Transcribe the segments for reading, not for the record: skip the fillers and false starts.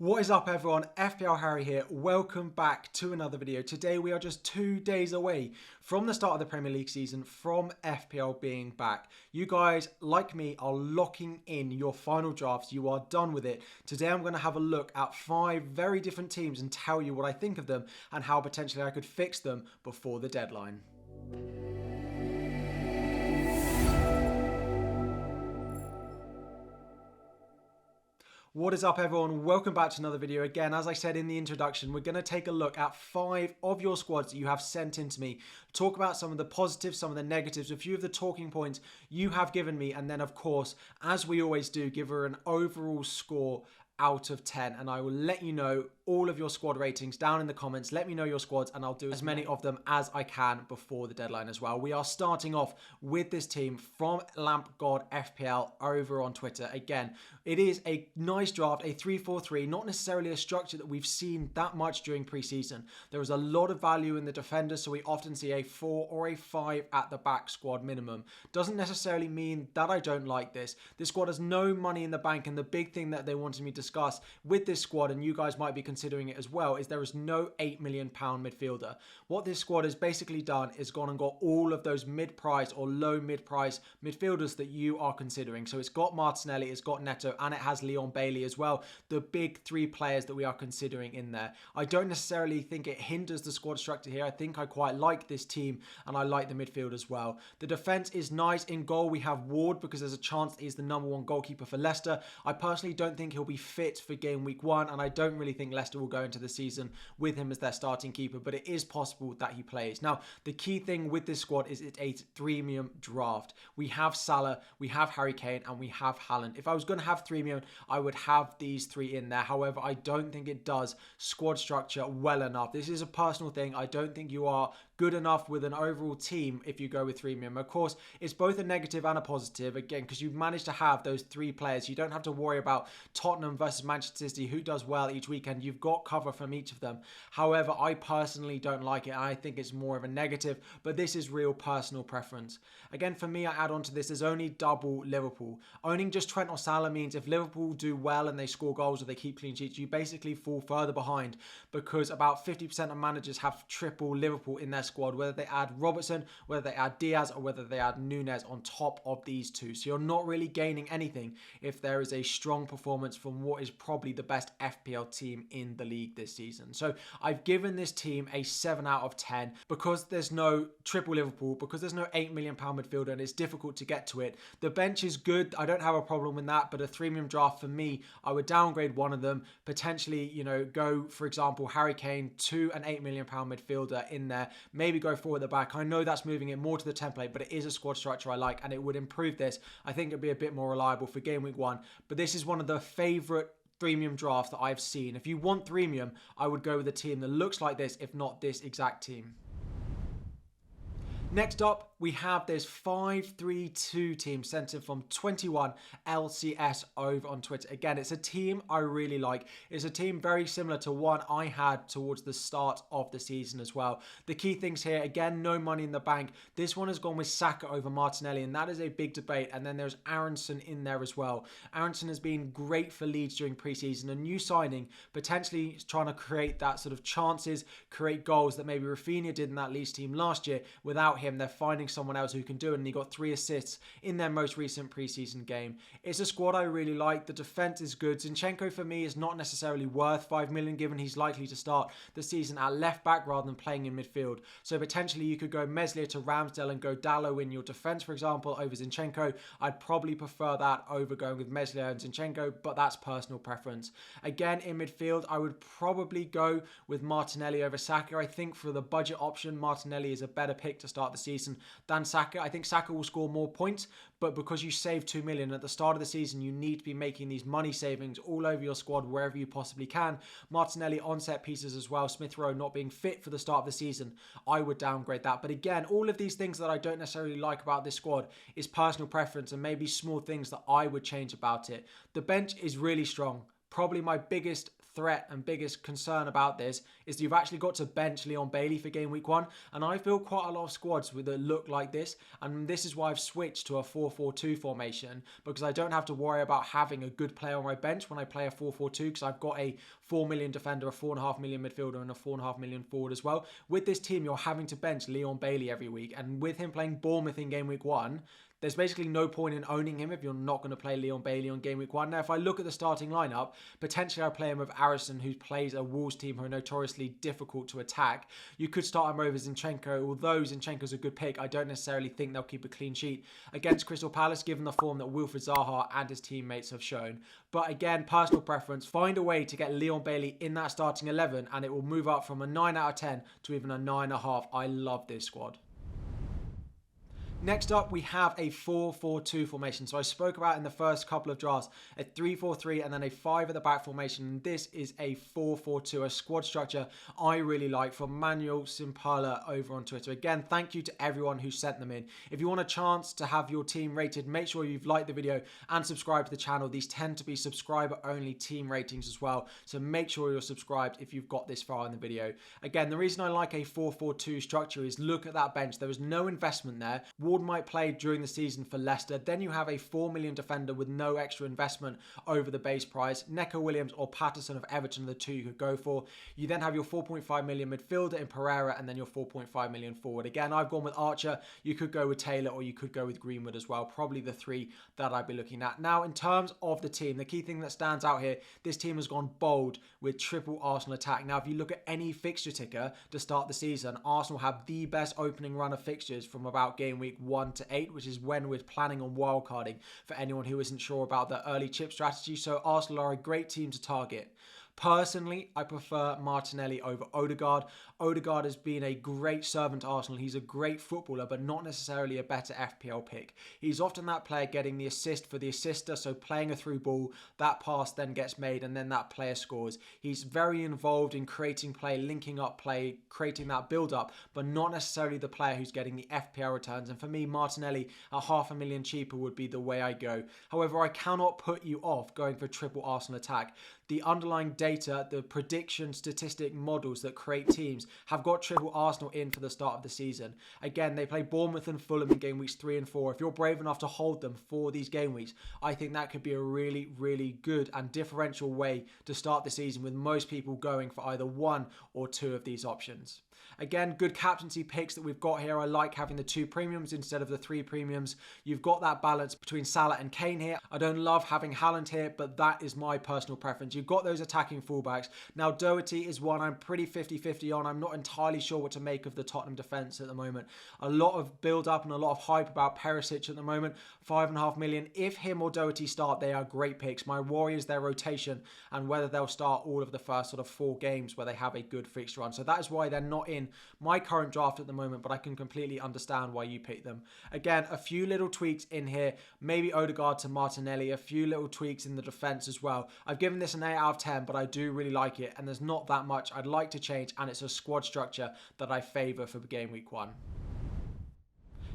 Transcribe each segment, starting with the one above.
What is up everyone, FPL Harry here, welcome back to another video. Today we are just 2 days away from the start of the Premier League season, from FPL being back. You guys, like me, are locking in your final drafts, you are done with it. Today I'm going to have a look at 5 very different teams and tell you what I think of them and how potentially I could fix them before the deadline. What is up everyone, welcome back to another video. Again, as I said in the introduction, we're going to take a look at 5 of your squads that you have sent in to me, talk about some of the positives, some of the negatives, a few of the talking points you have given me, and then of course, as we always do, give her an overall score out of 10, and I will let you know all of your squad ratings down in the comments. Let me know your squads and I'll do as many of them as I can before the deadline as well. We are starting off with this team from Lamp God FPL over on Twitter. Again, it is a nice draft, a 3-4-3, not necessarily a structure that we've seen that much during preseason. There is a lot of value in the defenders, so we often see a 4 or a 5 at the back squad minimum. Doesn't necessarily mean that I don't like this. This squad has no money in the bank, and the big thing that they wanted me to discuss with this squad, and you guys might be considering it as well, is there is no £8 million midfielder. What this squad has basically done is gone and got all of those mid-price or low mid-price midfielders that you are considering. So it's got Martinelli, it's got Neto, and it has Leon Bailey as well. The big 3 players that we are considering in there. I don't necessarily think it hinders the squad structure here. I think I quite like this team and I like the midfield as well. The defence is nice. In goal we have Ward, because there's a chance that he's the #1 goalkeeper for Leicester. I personally don't think he'll be fit for game week 1, and I don't really think Leicester will go into the season with him as their starting keeper, but it is possible that he plays. Now, the key thing with this squad is it's a Threemium draft. We have Salah, we have Harry Kane, and we have Haaland. If I was going to have Threemium, I would have these 3 in there. However, I don't think it does squad structure well enough. This is a personal thing. I don't think you are good enough with an overall team if you go with Threemium. Of course, it's both a negative and a positive, again, because you've managed to have those 3 players. You don't have to worry about Tottenham versus Manchester City, who does well each weekend. You've got cover from each of them. However, I personally don't like it. I think it's more of a negative, but this is real personal preference. Again, for me, I add on to this, there's only double Liverpool. Owning just Trent or Salah means if Liverpool do well and they score goals or they keep clean sheets, you basically fall further behind, because about 50% of managers have triple Liverpool in their squad, whether they add Robertson, whether they add Diaz, or whether they add Nunez on top of these 2. So you're not really gaining anything if there is a strong performance from what is probably the best FPL team in the league this season. So I've given this team a 7 out of 10 because there's no triple Liverpool, because there's no £8 million midfielder and it's difficult to get to it. The bench is good. I don't have a problem with that, but a Threemium draft for me, I would downgrade one of them, potentially, go, for example, Harry Kane to an £8 million midfielder in there, maybe go forward at the back. I know that's moving it more to the template, but it is a squad structure I like and it would improve this. I think it'd be a bit more reliable for game week 1, but this is one of the favourite Threemium drafts that I've seen. If you want Threemium, I would go with a team that looks like this, if not this exact team. Next up, we have this 5-3-2 team sent in from 21 LCS over on Twitter. Again, it's a team I really like. It's a team very similar to one I had towards the start of the season as well. The key things here, again, no money in the bank. This one has gone with Saka over Martinelli, and that is a big debate. And then there's Aronson in there as well. Aronson has been great for Leeds during preseason. A new signing, potentially trying to create that sort of chances, create goals that maybe Rafinha did in that Leeds team last year. Without him, they're finding someone else who can do it, and he got 3 assists in their most recent preseason game. It's a squad I really like. The defense is good. Zinchenko for me is not necessarily worth 5 million, given he's likely to start the season at left back rather than playing in midfield. So potentially you could go Meslier to Ramsdale and go Dalot in your defense, for example, over Zinchenko. I'd probably prefer that over going with Meslier and Zinchenko, but that's personal preference. Again, in midfield, I would probably go with Martinelli over Saka. I think for the budget option, Martinelli is a better pick to start the season than Saka. I think Saka will score more points, but because you save 2 million at the start of the season, you need to be making these money savings all over your squad wherever you possibly can. Martinelli on set pieces as well. Smith Rowe not being fit for the start of the season, I would downgrade that. But again, all of these things that I don't necessarily like about this squad is personal preference and maybe small things that I would change about it. The bench is really strong. Probably my biggest threat and biggest concern about this is you've actually got to bench Leon Bailey for game week 1, and I feel quite a lot of squads with a look like this, and this is why I've switched to a 4-4-2 formation, because I don't have to worry about having a good player on my bench when I play a 4-4-2, because I've got a 4 million defender, a 4.5 million midfielder, and a 4.5 million forward as well. With this team, you're having to bench Leon Bailey every week, and with him playing Bournemouth in game week 1, there's basically no point in owning him if you're not going to play Leon Bailey on game week 1. Now, if I look at the starting lineup, potentially I'll play him with Arison, who plays a Wolves team who are notoriously difficult to attack. You could start him over Zinchenko, although Zinchenko's a good pick. I don't necessarily think they'll keep a clean sheet against Crystal Palace, given the form that Wilfried Zaha and his teammates have shown. But again, personal preference, find a way to get Leon Bailey in that starting 11, and it will move up from a 9 out of 10 to even a 9.5. I love this squad. Next up, we have a 4-4-2 formation. So I spoke about in the first couple of drafts a 3-4-3 and then a 5 at the back formation. And this is a 4-4-2, a squad structure I really like, from Manuel Simpala over on Twitter. Again, thank you to everyone who sent them in. If you want a chance to have your team rated, make sure you've liked the video and subscribed to the channel. These tend to be subscriber-only team ratings as well. So make sure you're subscribed if you've got this far in the video. Again, the reason I like a 4-4-2 structure is look at that bench. There was no investment there. Ward might play during the season for Leicester. Then you have a 4 million defender with no extra investment over the base price. Neco Williams or Patterson of Everton are the two you could go for. You then have your 4.5 million midfielder in Pereira, and then your 4.5 million forward. Again, I've gone with Archer. You could go with Taylor, or you could go with Greenwood as well. Probably the three that I'd be looking at. Now, in terms of the team, the key thing that stands out here, this team has gone bold with triple Arsenal attack. Now, if you look at any fixture ticker to start the season, Arsenal have the best opening run of fixtures from about game week 1 to 8, which is when we're planning on wildcarding for anyone who isn't sure about the early chip strategy. So Arsenal are a great team to target. Personally, I prefer Martinelli over Odegaard. Odegaard has been a great servant to Arsenal. He's a great footballer, but not necessarily a better FPL pick. He's often that player getting the assist for the assister, so playing a through ball, that pass then gets made, and then that player scores. He's very involved in creating play, linking up play, creating that build-up, but not necessarily the player who's getting the FPL returns. And for me, Martinelli at $500,000 cheaper would be the way I go. However, I cannot put you off going for triple Arsenal attack. The underlying data, the prediction statistic models that create teams have got triple Arsenal in for the start of the season. Again, they play Bournemouth and Fulham in game weeks 3 and 4. If you're brave enough to hold them for these game weeks, I think that could be a really, really good and differential way to start the season, with most people going for either one or two of these options. Again, good captaincy picks that we've got here. I like having the 2 premiums instead of the 3 premiums. You've got that balance between Salah and Kane here. I don't love having Haaland here, but that is my personal preference. You've got those attacking fullbacks. Now, Doherty is one I'm pretty 50-50 on. I'm not entirely sure what to make of the Tottenham defence at the moment. A lot of build-up and a lot of hype about Perisic at the moment. 5.5 million. If him or Doherty start, they are great picks. My worry is their rotation and whether they'll start all of the first sort of 4 games where they have a good fixture run. So that is why they're not in my current draft at the moment, but I can completely understand why you pick them. Again, a few little tweaks in here, maybe Odegaard to Martinelli, a few little tweaks in the defence as well. I've given this an 8 out of 10, but I do really like it, and there's not that much I'd like to change, and it's a squad structure that I favour for game week 1.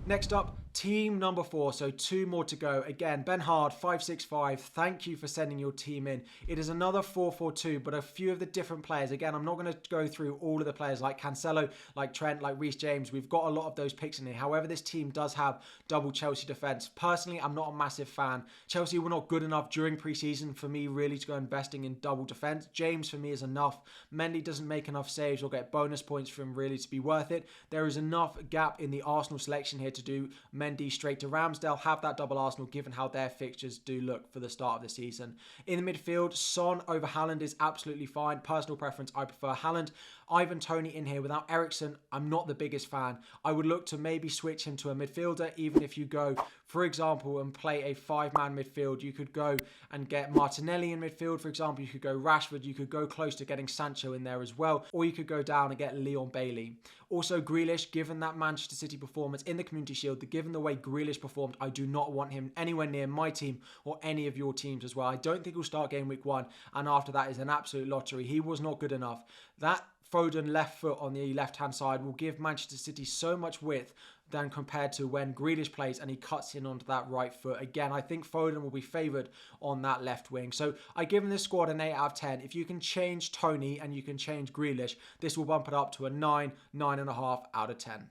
Next up, team number 4, so 2 more to go. Again, Ben Hard, 565, thank you for sending your team in. It is another 4-4-2, but a few of the different players. Again, I'm not going to go through all of the players like Cancelo, like Trent, like Reece James. We've got a lot of those picks in here. However, this team does have double Chelsea defence. Personally, I'm not a massive fan. Chelsea were not good enough during pre-season for me really to go investing in double defence. James, for me, is enough. Mendy doesn't make enough saves or get bonus points for him really to be worth it. There is enough gap in the Arsenal selection here to do Mendy straight to Ramsdale, have that double Arsenal given how their fixtures do look for the start of the season. In the midfield, Son over Haaland is absolutely fine. Personal preference, I prefer Haaland. Ivan Toney in here without Eriksen, I'm not the biggest fan. I would look to maybe switch him to a midfielder, even if you go, for example, and play a 5-man midfield. You could go and get Martinelli in midfield, for example. You could go Rashford. You could go close to getting Sancho in there as well. Or you could go down and get Leon Bailey. Also, Grealish, given that Manchester City performance in the Community Community Shield, that given the way Grealish performed, I do not want him anywhere near my team or any of your teams as well. I don't think he'll start game week 1, and after that is an absolute lottery. He was not good enough. That Foden left foot on the left-hand side will give Manchester City so much width than compared to when Grealish plays and he cuts in onto that right foot. Again, I think Foden will be favoured on that left wing. So I give him this squad an 8 out of 10. If you can change Tony and you can change Grealish, this will bump it up to a 9, 9.5 out of 10.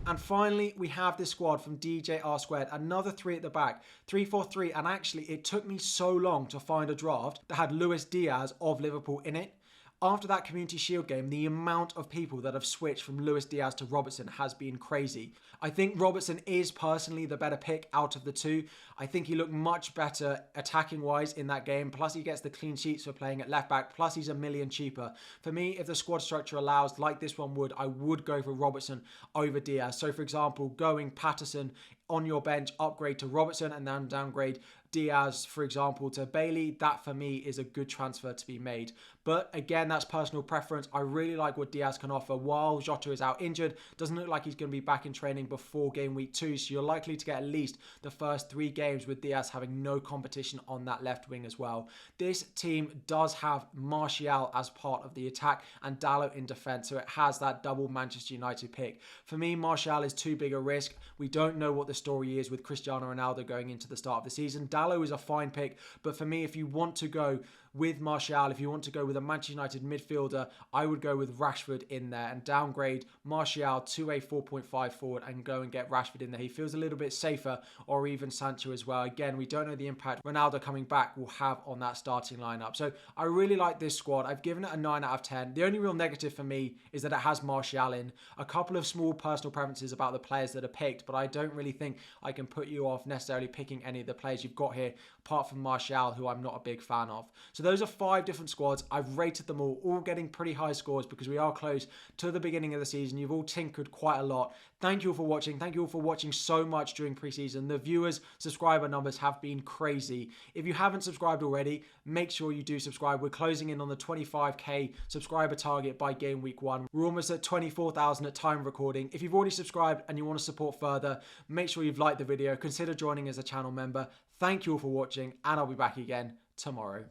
And finally, we have this squad from DJR2, another 3 at the back, 3-4-3, and actually it took me so long to find a draft that had Luis Diaz of Liverpool in it. After that Community Shield game, the amount of people that have switched from Luis Diaz to Robertson has been crazy. I think Robertson is personally the better pick out of the two. I think he looked much better attacking-wise in that game, plus he gets the clean sheets for playing at left-back, plus he's $1 million cheaper. For me, if the squad structure allows, like this one would, I would go for Robertson over Diaz. So, for example, going Patterson on your bench, upgrade to Robertson, and then downgrade Diaz, for example, to Bailey. That for me is a good transfer to be made. But again, that's personal preference. I really like what Diaz can offer while Jota is out injured. Doesn't look like he's going to be back in training before game week 2. So you're likely to get at least the first 3 games with Diaz having no competition on that left wing as well. This team does have Martial as part of the attack and Dalot in defence. So it has that double Manchester United pick. For me, Martial is too big a risk. We don't know what the story is with Cristiano Ronaldo going into the start of the season. Dalot is a fine pick, but for me, if you want to go with Martial, if you want to go with a Manchester United midfielder, I would go with Rashford in there and downgrade Martial to a 4.5 forward and go and get Rashford in there. He feels a little bit safer, or even Sancho as well. Again, we don't know the impact Ronaldo coming back will have on that starting lineup. So I really like this squad. I've given it a 9 out of 10. The only real negative for me is that it has Martial in. A couple of small personal preferences about the players that are picked, but I don't really think I can put you off necessarily picking any of the players you've got here, apart from Martial, who I'm not a big fan of. So those are 5 different squads. I've rated them all getting pretty high scores because we are close to the beginning of the season. You've all tinkered quite a lot. Thank you all for watching. Thank you all for watching so much during preseason. The viewers, subscriber numbers have been crazy. If you haven't subscribed already, make sure you do subscribe. We're closing in on the 25k subscriber target by game week 1. We're almost at 24,000 at time of recording. If you've already subscribed and you want to support further, make sure you've liked the video. Consider joining as a channel member. Thank you all for watching, and I'll be back again tomorrow.